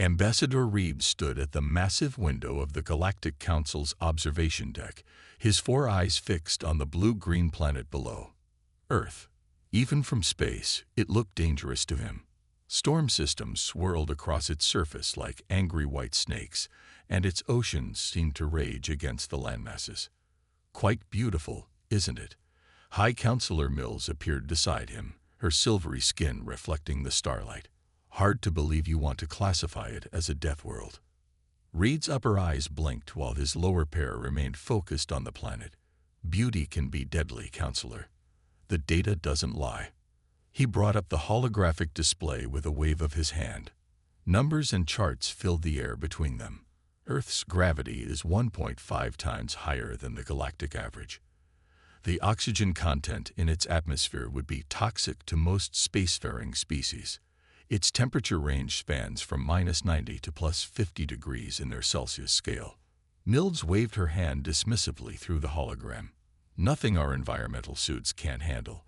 Ambassador Reed stood at the massive window of the Galactic Council's observation deck, his four eyes fixed on the blue-green planet below. Earth. Even from space, it looked dangerous to him. Storm systems swirled across its surface like angry white snakes, and its oceans seemed to rage against the landmasses. Quite beautiful, isn't it? High Counselor Mills appeared beside him, her silvery skin reflecting the starlight. Hard to believe you want to classify it as a Deathworld. Reed's upper eyes blinked while his lower pair remained focused on the planet. Beauty can be deadly, Counselor. The data doesn't lie. He brought up the holographic display with a wave of his hand. Numbers and charts filled the air between them. Earth's gravity is 1.5 times higher than the galactic average. The oxygen content in its atmosphere would be toxic to most spacefaring species. Its temperature range spans from -90 to +50 degrees in their Celsius scale. Mills waved her hand dismissively through the hologram. Nothing our environmental suits can't handle.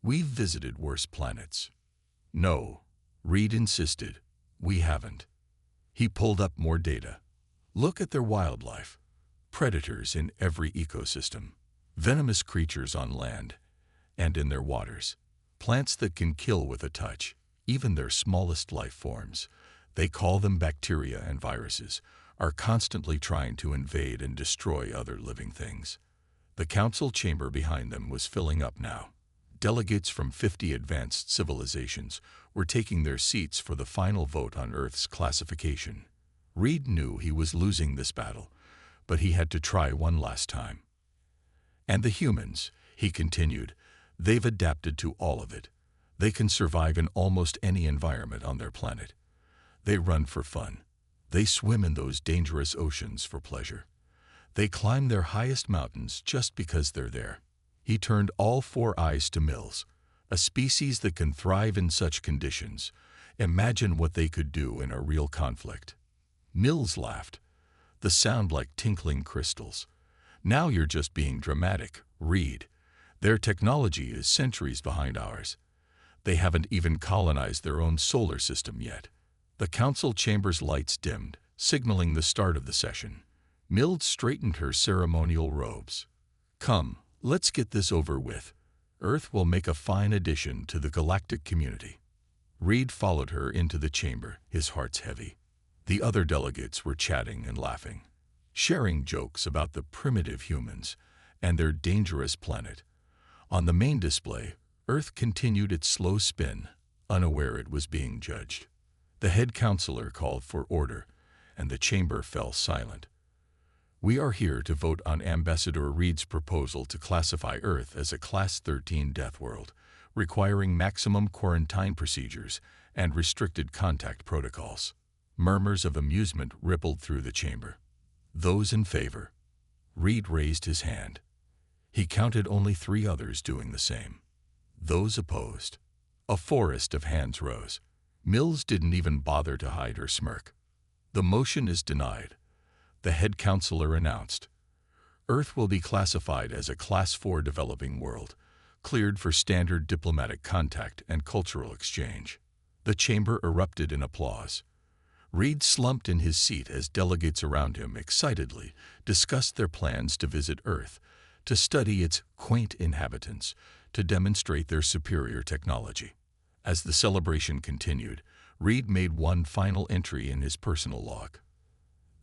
We've visited worse planets. No, Reed insisted. We haven't. He pulled up more data. Look at their wildlife. Predators in every ecosystem. Venomous creatures on land and in their waters. Plants that can kill with a touch. Even their smallest life forms, they call them bacteria and viruses, are constantly trying to invade and destroy other living things. The council chamber behind them was filling up now. Delegates from 50 advanced civilizations were taking their seats for the final vote on Earth's classification. Reed knew he was losing this battle, but he had to try one last time. And the humans, he continued, they've adapted to all of it. They can survive in almost any environment on their planet. They run for fun. They swim in those dangerous oceans for pleasure. They climb their highest mountains just because they're there. He turned all four eyes to Mills, a species that can thrive in such conditions. Imagine what they could do in a real conflict. Mills laughed, the sound like tinkling crystals. Now you're just being dramatic, Reed. Their technology is centuries behind ours. They haven't even colonized their own solar system yet. The council chamber's lights dimmed, signaling the start of the session. Mills straightened her ceremonial robes. Come, let's get this over with. Earth will make a fine addition to the galactic community. Reed followed her into the chamber, his heart heavy. The other delegates were chatting and laughing, sharing jokes about the primitive humans and their dangerous planet. On the main display, Earth continued its slow spin, unaware it was being judged. The head counselor called for order, and the chamber fell silent. We are here to vote on Ambassador Reed's proposal to classify Earth as a Class 13 Deathworld, requiring maximum quarantine procedures and restricted contact protocols. Murmurs of amusement rippled through the chamber. Those in favor. Reed raised his hand. He counted only 3 others doing the same. Those opposed. A forest of hands rose. Mills didn't even bother to hide her smirk. The motion is denied, the head counselor announced. Earth will be classified as a Class 4 developing world, cleared for standard diplomatic contact and cultural exchange. The chamber erupted in applause. Reed slumped in his seat as delegates around him excitedly discussed their plans to visit Earth, to study its quaint inhabitants, to demonstrate their superior technology. As the celebration continued, Reed made one final entry in his personal log.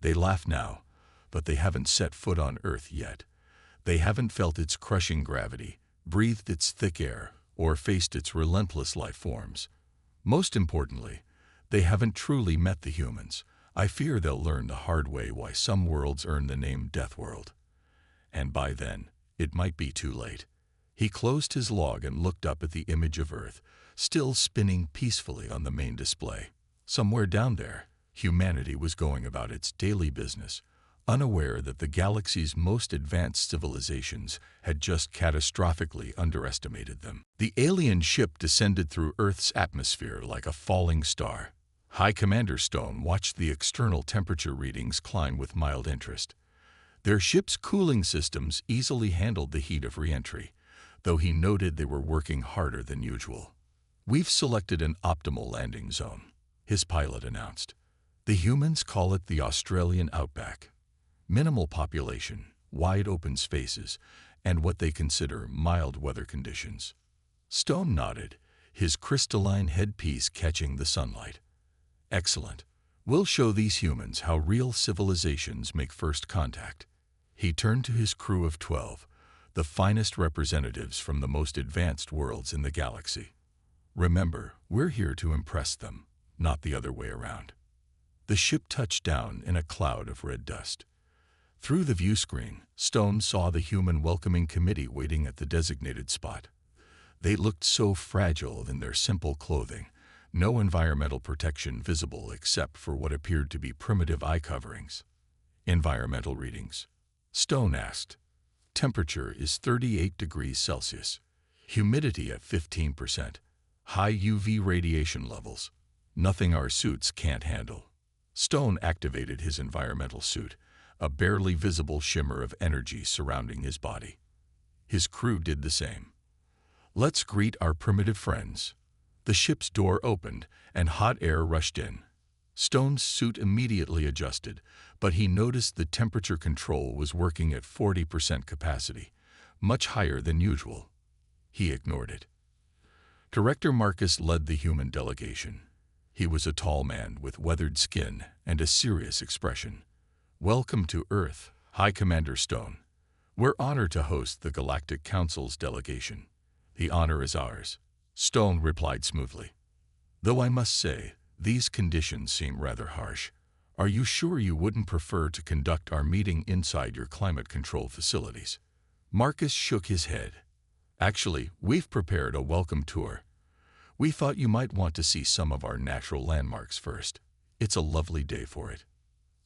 They laugh now, but they haven't set foot on Earth yet. They haven't felt its crushing gravity, breathed its thick air, or faced its relentless life forms. Most importantly, they haven't truly met the humans. I fear they'll learn the hard way why some worlds earn the name Deathworld. And by then, it might be too late. He closed his log and looked up at the image of Earth, still spinning peacefully on the main display. Somewhere down there, humanity was going about its daily business, unaware that the galaxy's most advanced civilizations had just catastrophically underestimated them. The alien ship descended through Earth's atmosphere like a falling star. High Commander Stone watched the external temperature readings climb with mild interest. Their ship's cooling systems easily handled the heat of re-entry, though he noted they were working harder than usual. We've selected an optimal landing zone, his pilot announced. The humans call it the Australian outback. Minimal population, wide open spaces, and what they consider mild weather conditions. Stone nodded, his crystalline headpiece catching the sunlight. Excellent. We'll show these humans how real civilizations make first contact. He turned to his crew of 12, the finest representatives from the most advanced worlds in the galaxy. Remember, we're here to impress them, not the other way around. The ship touched down in a cloud of red dust. Through the view screen, Stone saw the human welcoming committee waiting at the designated spot. They looked so fragile in their simple clothing, no environmental protection visible except for what appeared to be primitive eye coverings. Environmental readings. Stone asked. Temperature is 38 degrees Celsius. Humidity at 15%. High UV radiation levels. Nothing our suits can't handle. Stone activated his environmental suit, a barely visible shimmer of energy surrounding his body. His crew did the same. Let's greet our primitive friends. The ship's door opened, and hot air rushed in. Stone's suit immediately adjusted, but he noticed the temperature control was working at 40% capacity, much higher than usual. He ignored it. Director Marcus led the human delegation. He was a tall man with weathered skin and a serious expression. Welcome to Earth, High Commander Stone. We're honored to host the Galactic Council's delegation. The honor is ours, Stone replied smoothly. Though I must say, these conditions seem rather harsh. Are you sure you wouldn't prefer to conduct our meeting inside your climate control facilities? Marcus shook his head. Actually, we've prepared a welcome tour. We thought you might want to see some of our natural landmarks first. It's a lovely day for it.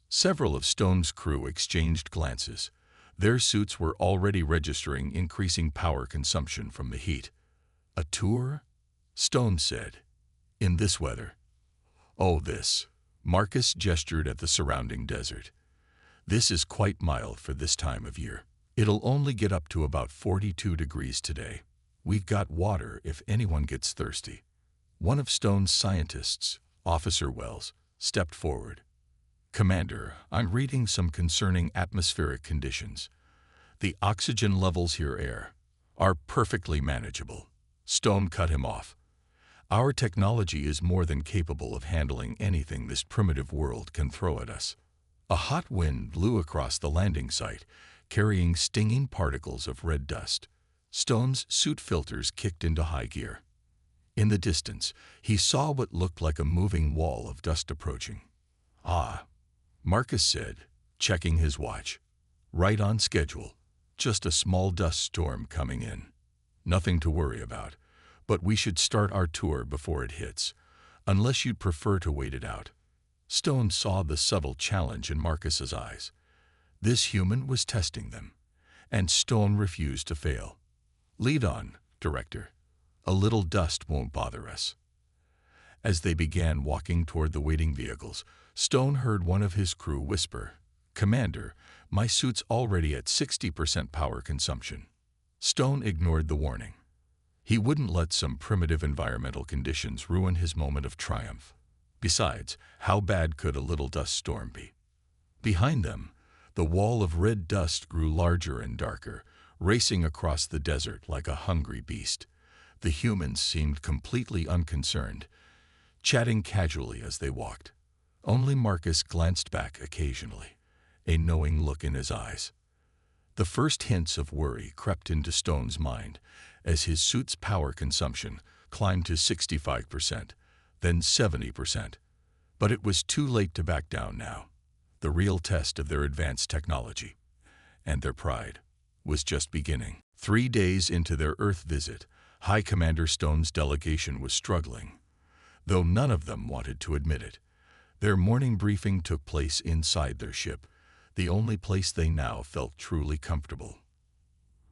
Several of Stone's crew exchanged glances. Their suits were already registering increasing power consumption from the heat. A tour? Stone said. In this weather? Oh, this. Marcus gestured at the surrounding desert. This is quite mild for this time of year. It'll only get up to about 42 degrees today. We've got water if anyone gets thirsty. One of Stone's scientists, Officer Wells, stepped forward. Commander, I'm reading some concerning atmospheric conditions. The oxygen levels here are perfectly manageable. Stone cut him off. Our technology is more than capable of handling anything this primitive world can throw at us. A hot wind blew across the landing site, carrying stinging particles of red dust. Stone's suit filters kicked into high gear. In the distance, he saw what looked like a moving wall of dust approaching. Ah, Marcus said, checking his watch. Right on schedule. Just a small dust storm coming in. Nothing to worry about, but we should start our tour before it hits, unless you'd prefer to wait it out. Stone saw the subtle challenge in Marcus's eyes. This human was testing them, and Stone refused to fail. Lead on, Director. A little dust won't bother us. As they began walking toward the waiting vehicles, Stone heard one of his crew whisper, Commander, my suit's already at 60% power consumption. Stone ignored the warning. He wouldn't let some primitive environmental conditions ruin his moment of triumph. Besides, how bad could a little dust storm be? Behind them, the wall of red dust grew larger and darker, racing across the desert like a hungry beast. The humans seemed completely unconcerned, chatting casually as they walked. Only Marcus glanced back occasionally, a knowing look in his eyes. The first hints of worry crept into Stone's mind as his suit's power consumption climbed to 65%, then 70%. But it was too late to back down now. The real test of their advanced technology, and their pride, was just beginning. 3 days into their Earth visit, High Commander Stone's delegation was struggling, though none of them wanted to admit it. Their morning briefing took place inside their ship, the only place they now felt truly comfortable.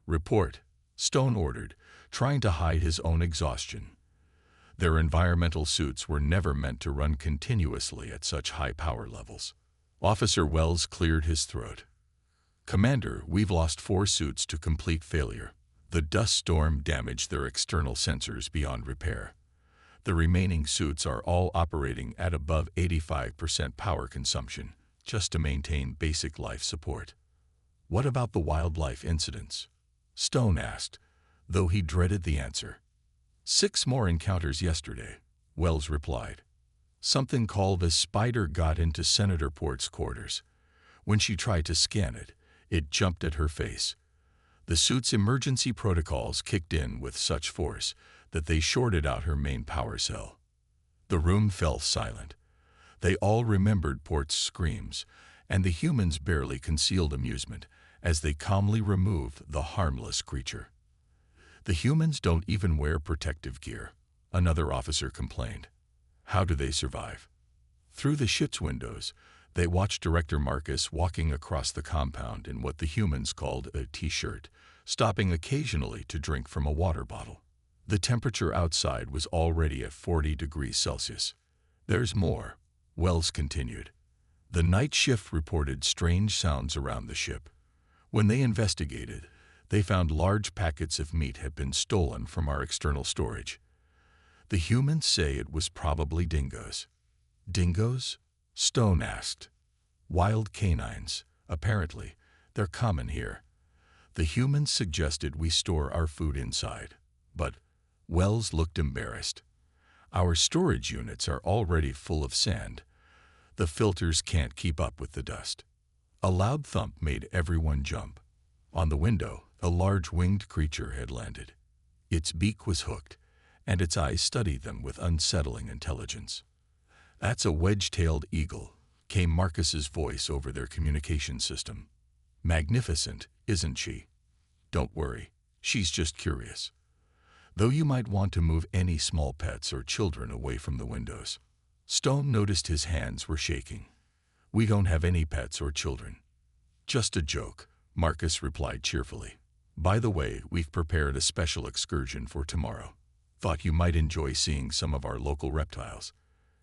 Report, Stone ordered, trying to hide his own exhaustion. Their environmental suits were never meant to run continuously at such high power levels. Officer Wells cleared his throat. Commander, we've lost 4 suits to complete failure. The dust storm damaged their external sensors beyond repair. The remaining suits are all operating at above 85% power consumption, just to maintain basic life support. What about the wildlife incidents? Stone asked, though he dreaded the answer. 6 more encounters yesterday, Wells replied. Something called a spider got into Senator Port's quarters. When she tried to scan it, it jumped at her face. The suit's emergency protocols kicked in with such force that they shorted out her main power cell. The room fell silent. They all remembered Port's screams, and the humans barely concealed amusement as they calmly removed the harmless creature. The humans don't even wear protective gear, another officer complained. How do they survive? Through the ship's windows, they watched Director Marcus walking across the compound in what the humans called a t-shirt, stopping occasionally to drink from a water bottle. The temperature outside was already at 40 degrees Celsius. There's more, Wells continued. The night shift reported strange sounds around the ship. When they investigated, they found large packets of meat had been stolen from our external storage. The humans say it was probably dingoes. Dingoes? Stone asked. Wild canines, apparently. They're common here. The humans suggested we store our food inside, but Wells looked embarrassed. Our storage units are already full of sand. The filters can't keep up with the dust. A loud thump made everyone jump. On the window, a large winged creature had landed. Its beak was hooked, and its eyes studied them with unsettling intelligence. That's a wedge-tailed eagle, came Marcus's voice over their communication system. Magnificent, isn't she? Don't worry, she's just curious. Though you might want to move any small pets or children away from the windows. Stone noticed his hands were shaking. We don't have any pets or children. Just a joke, Marcus replied cheerfully. By the way, we've prepared a special excursion for tomorrow. Thought you might enjoy seeing some of our local reptiles.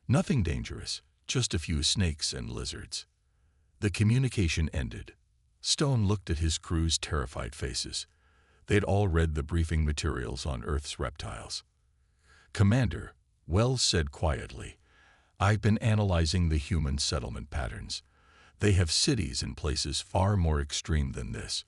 Nothing dangerous, just a few snakes and lizards. The communication ended. Stone looked at his crew's terrified faces. They'd all read the briefing materials on Earth's reptiles. Commander, Wells said quietly, I've been analyzing the human settlement patterns. They have cities in places far more extreme than this.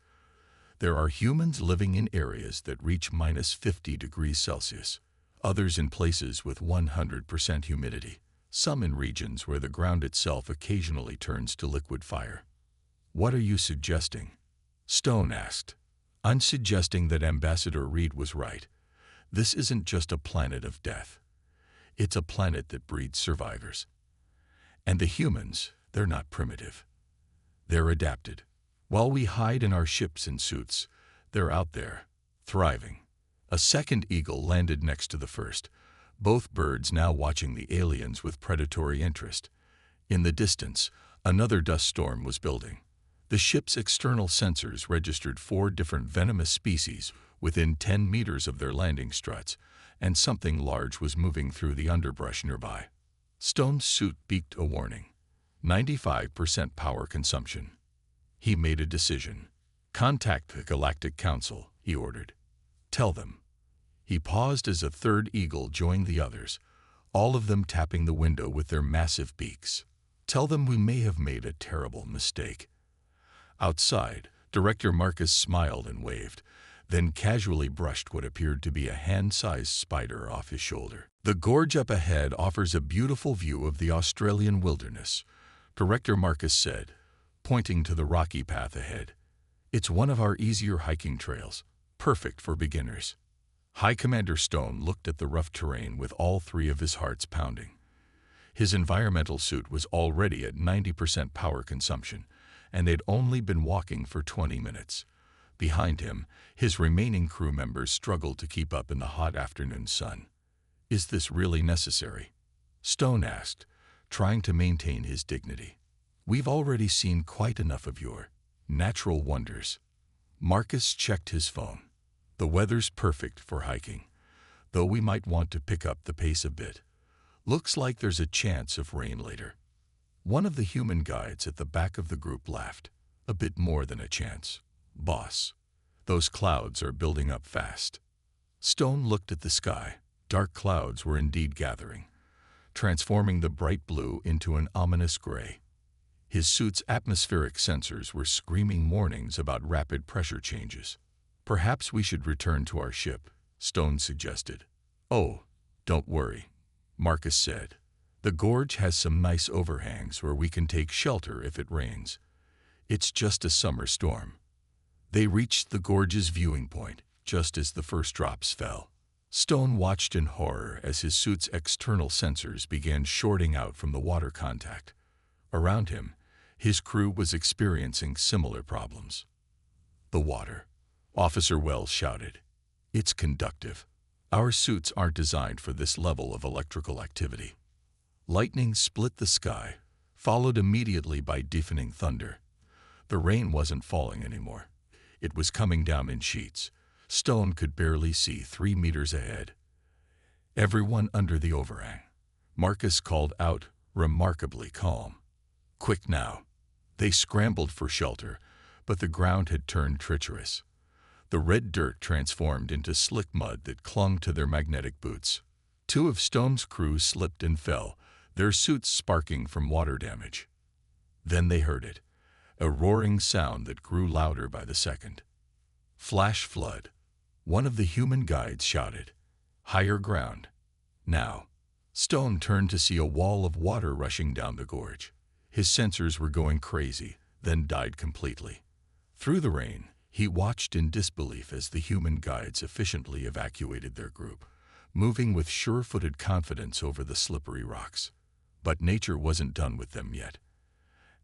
There are humans living in areas that reach minus 50 degrees Celsius, others in places with 100% humidity, some in regions where the ground itself occasionally turns to liquid fire. What are you suggesting? Stone asked. I'm suggesting that Ambassador Reed was right. This isn't just a planet of death. It's a planet that breeds survivors. And the humans, they're not primitive. They're adapted. While we hide in our ships and suits, they're out there, thriving. A second eagle landed next to the first, both birds now watching the aliens with predatory interest. In the distance, another dust storm was building. The ship's external sensors registered 4 different venomous species within 10 meters of their landing struts, and something large was moving through the underbrush nearby. Stone's suit beeped a warning. 95% power consumption. He made a decision. Contact the Galactic Council, he ordered. Tell them. He paused as a third eagle joined the others, all of them tapping the window with their massive beaks. Tell them we may have made a terrible mistake. Outside, Director Marcus smiled and waved, then casually brushed what appeared to be a hand-sized spider off his shoulder. The gorge up ahead offers a beautiful view of the Australian wilderness, Director Marcus said, pointing to the rocky path ahead. It's one of our easier hiking trails, perfect for beginners. High Commander Stone looked at the rough terrain with all 3 of his hearts pounding. His environmental suit was already at 90% power consumption, and they'd only been walking for 20 minutes. Behind him, his remaining crew members struggled to keep up in the hot afternoon sun. Is this really necessary? Stone asked, trying to maintain his dignity. We've already seen quite enough of your natural wonders. Marcus checked his phone. The weather's perfect for hiking, though we might want to pick up the pace a bit. Looks like there's a chance of rain later. One of the human guides at the back of the group laughed. A bit more than a chance. Boss, those clouds are building up fast. Stone looked at the sky. Dark clouds were indeed gathering, transforming the bright blue into an ominous gray. His suit's atmospheric sensors were screaming warnings about rapid pressure changes. "Perhaps we should return to our ship," Stone suggested. "Oh, don't worry," Marcus said. "The gorge has some nice overhangs where we can take shelter if it rains. It's just a summer storm." They reached the gorge's viewing point just as the first drops fell. Stone watched in horror as his suit's external sensors began shorting out from the water contact. Around him, his crew was experiencing similar problems. "The water," Officer Wells shouted. "It's conductive. Our suits aren't designed for this level of electrical activity." Lightning split the sky, followed immediately by deafening thunder. The rain wasn't falling anymore. It was coming down in sheets. Stone could barely see 3 meters ahead. "Everyone under the overhang," Marcus called out, remarkably calm. "Quick now." They scrambled for shelter, but the ground had turned treacherous. The red dirt transformed into slick mud that clung to their magnetic boots. 2 of Stone's crew slipped and fell, their suits sparking from water damage. Then they heard it, a roaring sound that grew louder by the second. "Flash flood," one of the human guides shouted. "Higher ground." Now, Stone turned to see a wall of water rushing down the gorge. His sensors were going crazy, then died completely. Through the rain, he watched in disbelief as the human guides efficiently evacuated their group, moving with sure-footed confidence over the slippery rocks. But nature wasn't done with them yet.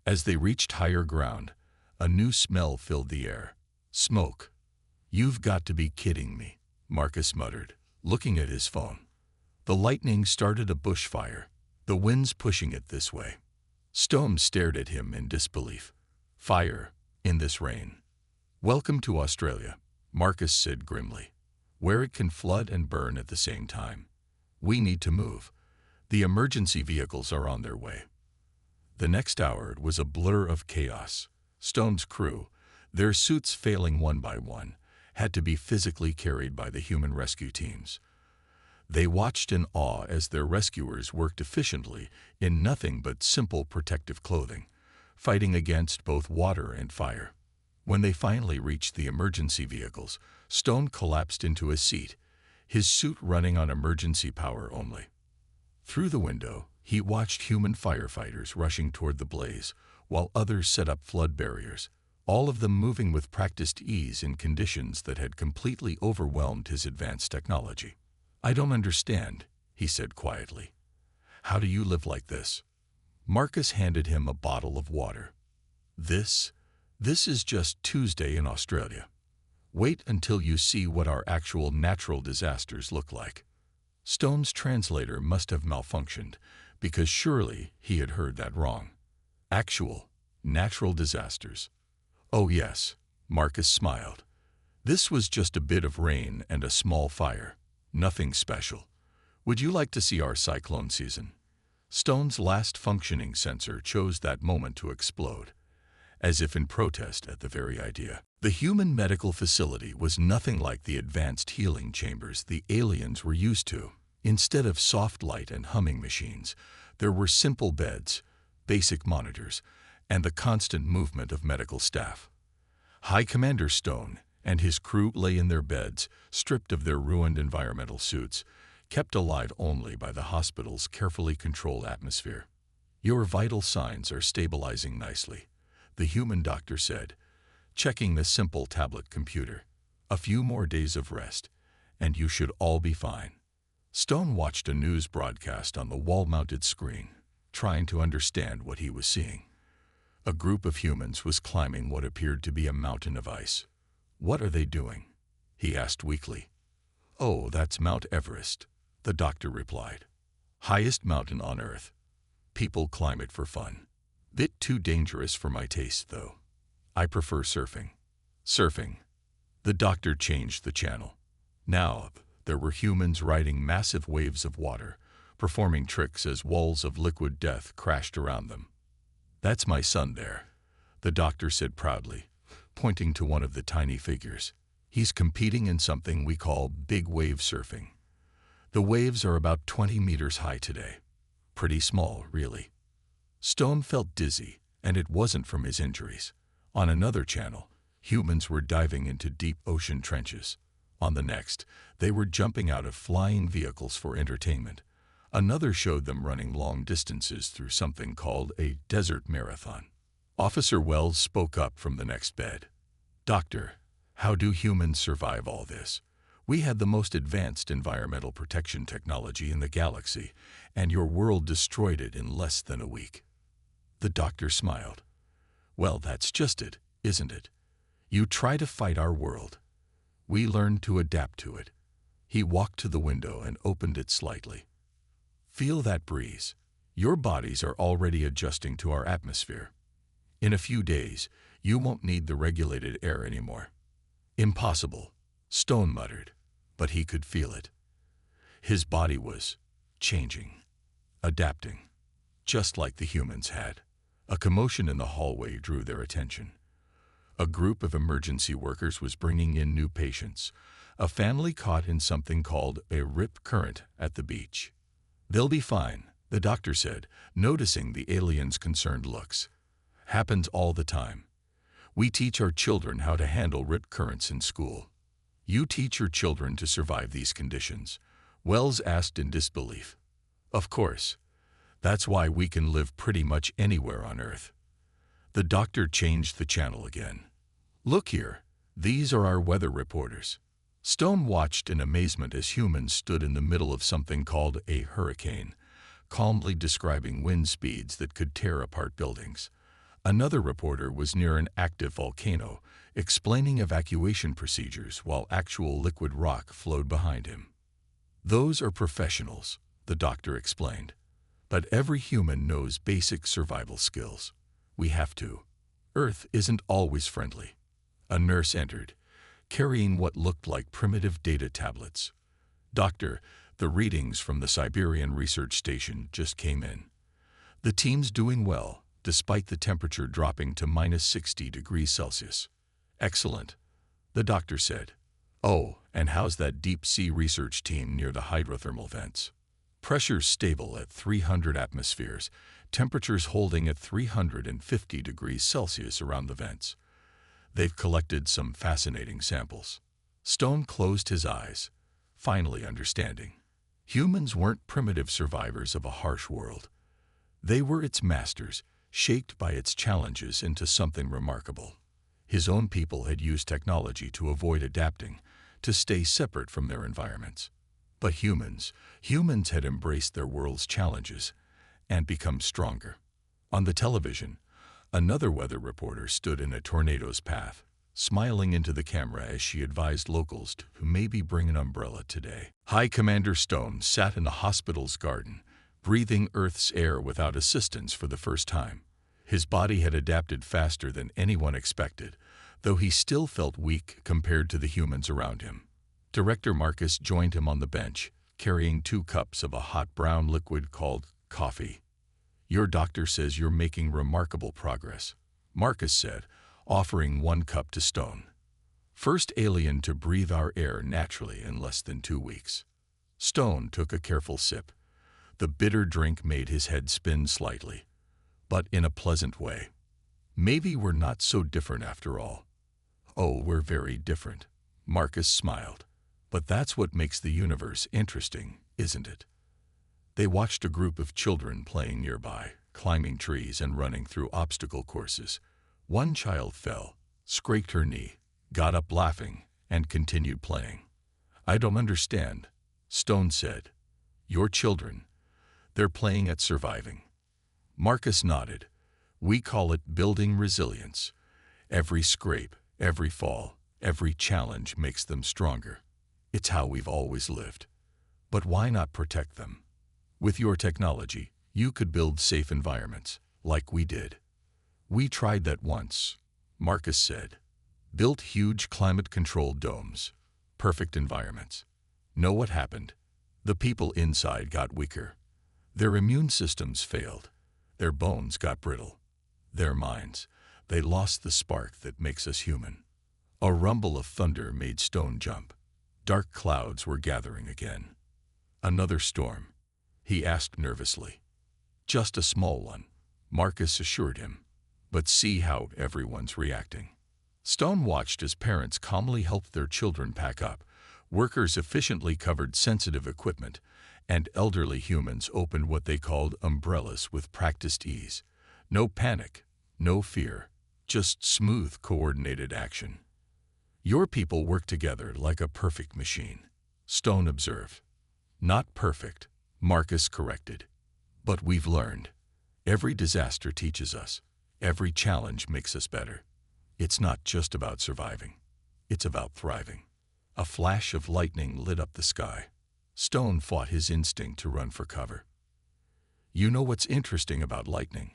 As they reached higher ground, a new smell filled the air. Smoke. "You've got to be kidding me," Marcus muttered, looking at his phone. The lightning started a bushfire, the winds pushing it this way. Stone stared at him in disbelief. "Fire, in this rain." "Welcome to Australia," Marcus said grimly, "where it can flood and burn at the same time. We need to move. The emergency vehicles are on their way." The next hour was a blur of chaos. Stone's crew, their suits failing one by one, had to be physically carried by the human rescue teams. They watched in awe as their rescuers worked efficiently in nothing but simple protective clothing, fighting against both water and fire. When they finally reached the emergency vehicles, Stone collapsed into a seat, his suit running on emergency power only. Through the window, he watched human firefighters rushing toward the blaze, while others set up flood barriers, all of them moving with practiced ease in conditions that had completely overwhelmed his advanced technology. "I don't understand," he said quietly. "How do you live like this?" Marcus handed him a bottle of water. This is just Tuesday in Australia. Wait until you see what our actual natural disasters look like." Stone's translator must have malfunctioned, because surely he had heard that wrong. Actual, natural disasters. "Oh yes," Marcus smiled. "This was just a bit of rain and a small fire. Nothing special. Would you like to see our cyclone season?" Stone's last functioning sensor chose that moment to explode, as if in protest at the very idea. The human medical facility was nothing like the advanced healing chambers the aliens were used to. Instead of soft light and humming machines, there were simple beds, basic monitors, and the constant movement of medical staff. High Commander Stone and his crew lay in their beds, stripped of their ruined environmental suits, kept alive only by the hospital's carefully controlled atmosphere. "Your vital signs are stabilizing nicely," the human doctor said, checking the simple tablet computer. "A few more days of rest, and you should all be fine." Stone watched a news broadcast on the wall-mounted screen, trying to understand what he was seeing. A group of humans was climbing what appeared to be a mountain of ice. "What are they doing?" he asked weakly. "Oh, that's Mount Everest," the doctor replied. "Highest mountain on Earth. People climb it for fun. Bit too dangerous for my taste, though. I prefer surfing." "Surfing?" The doctor changed the channel. Now, there were humans riding massive waves of water, performing tricks as walls of liquid death crashed around them. "That's my son there," the doctor said proudly, pointing to one of the tiny figures. "He's competing in something we call big wave surfing. The waves are about 20 meters high today. Pretty small, really. Stone felt dizzy, and it wasn't from his injuries. On another channel, humans were diving into deep ocean trenches. On the next, they were jumping out of flying vehicles for entertainment. Another showed them running long distances through something called a desert marathon. Officer Wells spoke up from the next bed. "Doctor, how do humans survive all this? We had the most advanced environmental protection technology in the galaxy, and your world destroyed it in less than a week." The doctor smiled. "Well, that's just it, isn't it? You try to fight our world. We learn to adapt to it." He walked to the window and opened it slightly. "Feel that breeze. Your bodies are already adjusting to our atmosphere. In a few days, you won't need the regulated air anymore." "Impossible," Stone muttered, but he could feel it. His body was changing, adapting, just like the humans had. A commotion in the hallway drew their attention. A group of emergency workers was bringing in new patients, a family caught in something called a rip current at the beach. "They'll be fine," the doctor said, noticing the aliens' concerned looks. "Happens all the time. We teach our children how to handle rip currents in school." "You teach your children to survive these conditions?" Wells asked in disbelief. "Of course. That's why we can live pretty much anywhere on Earth." The doctor changed the channel again. "Look here, these are our weather reporters." Stone watched in amazement as humans stood in the middle of something called a hurricane, calmly describing wind speeds that could tear apart buildings. Another reporter was near an active volcano, explaining evacuation procedures while actual liquid rock flowed behind him. "Those are professionals," the doctor explained. "But every human knows basic survival skills. We have to. Earth isn't always friendly." A nurse entered, carrying what looked like primitive data tablets. "Doctor, the readings from the Siberian research station just came in. The team's doing well, despite the temperature dropping to minus 60 degrees Celsius." "Excellent," the doctor said. "Oh, and how's that deep-sea research team near the hydrothermal vents?" "Pressure's stable at 300 atmospheres, temperatures holding at 350 degrees Celsius around the vents. They've collected some fascinating samples." Stone closed his eyes, finally understanding. Humans weren't primitive survivors of a harsh world. They were its masters, shaped by its challenges into something remarkable. His own people had used technology to avoid adapting, to stay separate from their environments. But humans had embraced their world's challenges and become stronger. On the television, another weather reporter stood in a tornado's path, smiling into the camera as she advised locals to maybe bring an umbrella today. High Commander Stone sat in the hospital's garden, breathing Earth's air without assistance for the first time. His body had adapted faster than anyone expected, though he still felt weak compared to the humans around him. Director Marcus joined him on the bench, carrying 2 cups of a hot brown liquid called coffee. "Your doctor says you're making remarkable progress," Marcus said, offering 1 cup to Stone. "First alien to breathe our air naturally in less than 2 weeks." Stone took a careful sip. The bitter drink made his head spin slightly, but in a pleasant way. "Maybe we're not so different after all." "Oh, we're very different," Marcus smiled. "But that's what makes the universe interesting, isn't it?" They watched a group of children playing nearby, climbing trees and running through obstacle courses. One child fell, scraped her knee, got up laughing, and continued playing. "I don't understand," Stone said. "Your children, they're playing at surviving." Marcus nodded. "We call it building resilience. Every scrape, every fall, every challenge makes them stronger. It's how we've always lived. But why not protect them? With your technology, you could build safe environments, like we did." "We tried that once," Marcus said. "Built huge climate-controlled domes, perfect environments. Know what happened? The people inside got weaker. Their immune systems failed. Their bones got brittle. Their minds, they lost the spark that makes us human." A rumble of thunder made Stone jump. Dark clouds were gathering again. Another storm? He asked nervously. Just a small one, Marcus assured him. But see how everyone's reacting. Stone watched as parents calmly helped their children pack up, workers efficiently covered sensitive equipment, and elderly humans opened what they called umbrellas with practiced ease. No panic, no fear, just smooth, coordinated action. Your people work together like a perfect machine, Stone observed. Not perfect, Marcus corrected. But we've learned. Every disaster teaches us. Every challenge makes us better. It's not just about surviving. It's about thriving. A flash of lightning lit up the sky. Stone fought his instinct to run for cover. You know what's interesting about lightning?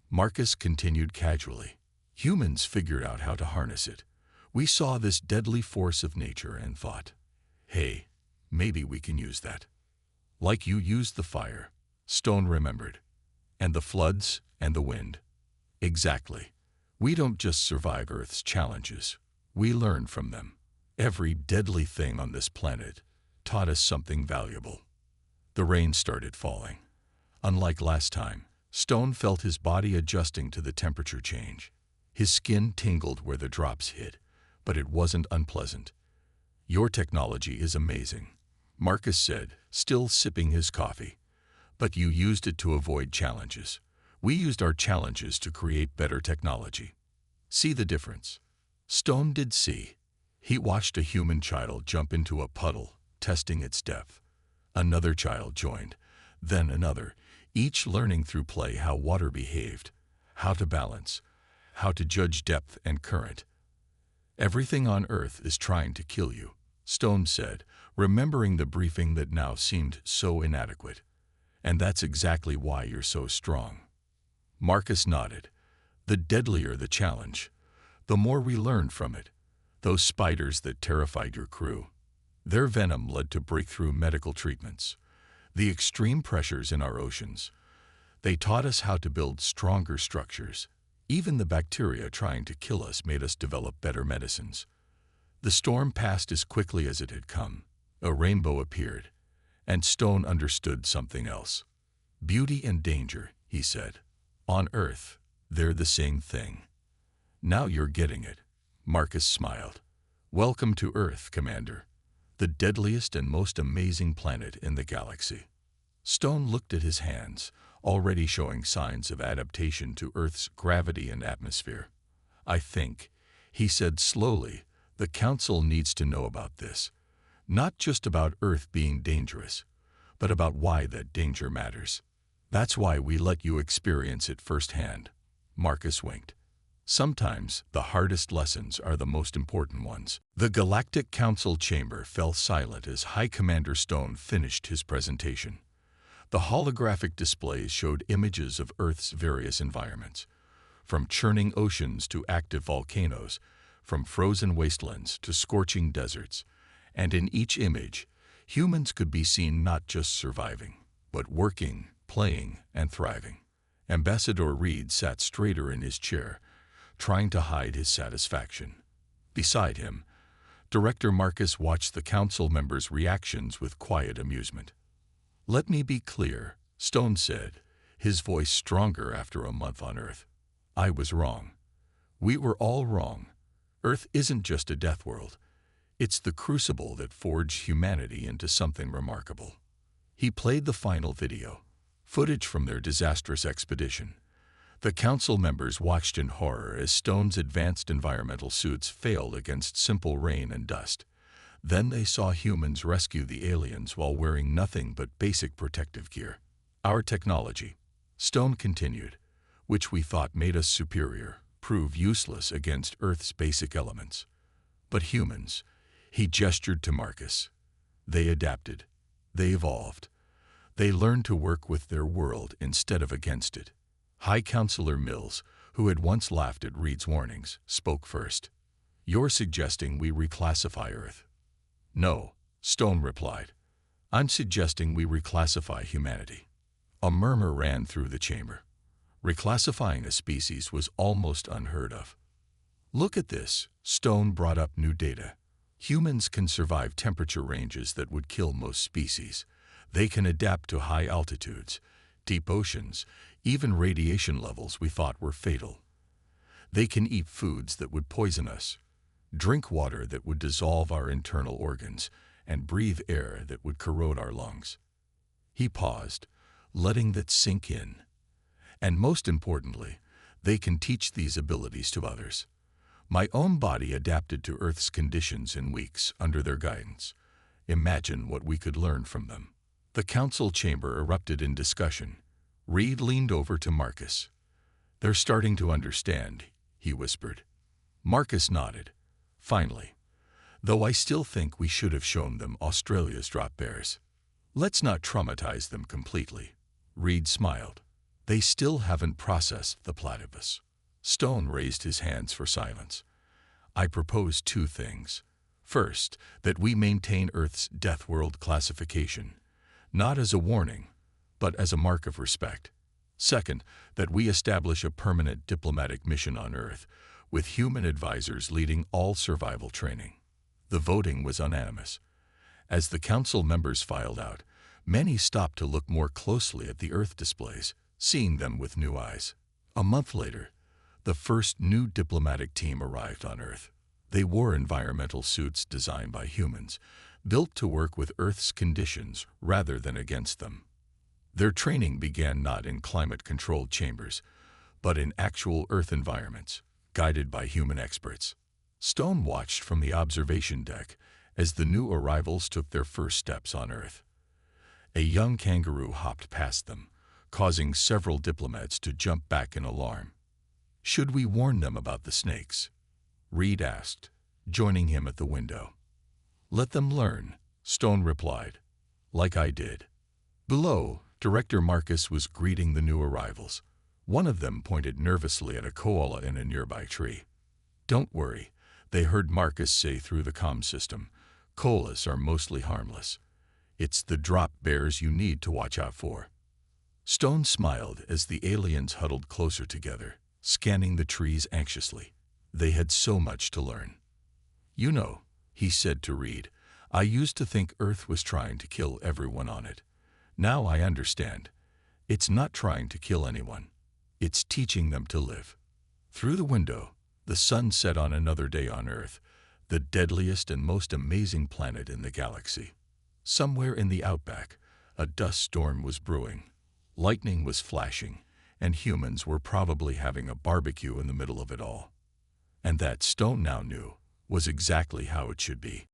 Marcus continued casually. Humans figured out how to harness it. We saw this deadly force of nature and thought, hey, maybe we can use that. Like you used the fire, Stone remembered. And the floods and the wind. Exactly. We don't just survive Earth's challenges. We learn from them. Every deadly thing on this planet taught us something valuable. The rain started falling. Unlike last time, Stone felt his body adjusting to the temperature change. His skin tingled where the drops hit, but it wasn't unpleasant. Your technology is amazing, Marcus said, still sipping his coffee. But you used it to avoid challenges. We used our challenges to create better technology. See the difference? Stone did see. He watched a human child jump into a puddle, testing its depth. Another child joined, then another, each learning through play how water behaved, how to balance, how to judge depth and current. Everything on Earth is trying to kill you, Stone said, remembering the briefing that now seemed so inadequate. And that's exactly why you're so strong. Marcus nodded. The deadlier the challenge, the more we learned from it. Those spiders that terrified your crew. Their venom led to breakthrough medical treatments. The extreme pressures in our oceans. They taught us how to build stronger structures. Even the bacteria trying to kill us made us develop better medicines. The storm passed as quickly as it had come. A rainbow appeared, and Stone understood something else. Beauty and danger, he said. On Earth, they're the same thing. Now you're getting it. Marcus smiled. Welcome to Earth, Commander. The deadliest and most amazing planet in the galaxy. Stone looked at his hands, already showing signs of adaptation to Earth's gravity and atmosphere. I think, he said slowly, the Council needs to know about this. Not just about Earth being dangerous, but about why that danger matters. That's why we let you experience it firsthand. Marcus winked. Sometimes the hardest lessons are the most important ones. The Galactic Council chamber fell silent as High Commander Stone finished his presentation. The holographic displays showed images of Earth's various environments, from churning oceans to active volcanoes, from frozen wastelands to scorching deserts. And in each image, humans could be seen not just surviving, but working, playing, and thriving. Ambassador Reed sat straighter in his chair, trying to hide his satisfaction. Beside him, Director Marcus watched the council members' reactions with quiet amusement. Let me be clear, Stone said, his voice stronger after a month on Earth. I was wrong. We were all wrong. Earth isn't just a death world. It's the crucible that forged humanity into something remarkable. He played the final video, footage from their disastrous expedition. The council members watched in horror as Stone's advanced environmental suits failed against simple rain and dust. Then they saw humans rescue the aliens while wearing nothing but basic protective gear. Our technology, Stone continued, which we thought made us superior, proved useless against Earth's basic elements. But humans, he gestured to Marcus. They adapted. They evolved. They learned to work with their world instead of against it. High Counselor Mills, who had once laughed at Reed's warnings, spoke first. You're suggesting we reclassify Earth? No, Stone replied. I'm suggesting we reclassify humanity. A murmur ran through the chamber. Reclassifying a species was almost unheard of. Look at this, Stone brought up new data. Humans can survive temperature ranges that would kill most species. They can adapt to high altitudes, deep oceans, even radiation levels we thought were fatal. They can eat foods that would poison us, drink water that would dissolve our internal organs, and breathe air that would corrode our lungs. He paused, letting that sink in. And most importantly, they can teach these abilities to others. My own body adapted to Earth's conditions in weeks under their guidance. Imagine what we could learn from them. The council chamber erupted in discussion. Reed leaned over to Marcus. "They're starting to understand," he whispered. Marcus nodded. "Finally. Though I still think we should have shown them Australia's drop bears. Let's not traumatize them completely." Reed smiled. "They still haven't processed the platypus." Stone raised his hands for silence. "I propose two things. First, that we maintain Earth's Deathworld classification, not as a warning, but as a mark of respect. Second, that we establish a permanent diplomatic mission on Earth, with human advisors leading all survival training." The voting was unanimous. As the council members filed out, many stopped to look more closely at the Earth displays, seeing them with new eyes. A month later, the first new diplomatic team arrived on Earth. They wore environmental suits designed by humans, built to work with Earth's conditions rather than against them. Their training began not in climate-controlled chambers, but in actual Earth environments, guided by human experts. Stone watched from the observation deck as the new arrivals took their first steps on Earth. A young kangaroo hopped past them, causing several diplomats to jump back in alarm. "Should we warn them about the snakes?" Reed asked, joining him at the window. "Let them learn," Stone replied, "like I did." Below, Director Marcus was greeting the new arrivals. One of them pointed nervously at a koala in a nearby tree. "Don't worry," they heard Marcus say through the comm system. "Koalas are mostly harmless. It's the drop bears you need to watch out for." Stone smiled as the aliens huddled closer together, scanning the trees anxiously. They had so much to learn. "You know," he said to Reed, "I used to think Earth was trying to kill everyone on it. Now I understand. It's not trying to kill anyone. It's teaching them to live." Through the window, the sun set on another day on Earth, the deadliest and most amazing planet in the galaxy. Somewhere in the outback, a dust storm was brewing. Lightning was flashing, and humans were probably having a barbecue in the middle of it all. And that Stone now knew was exactly how it should be.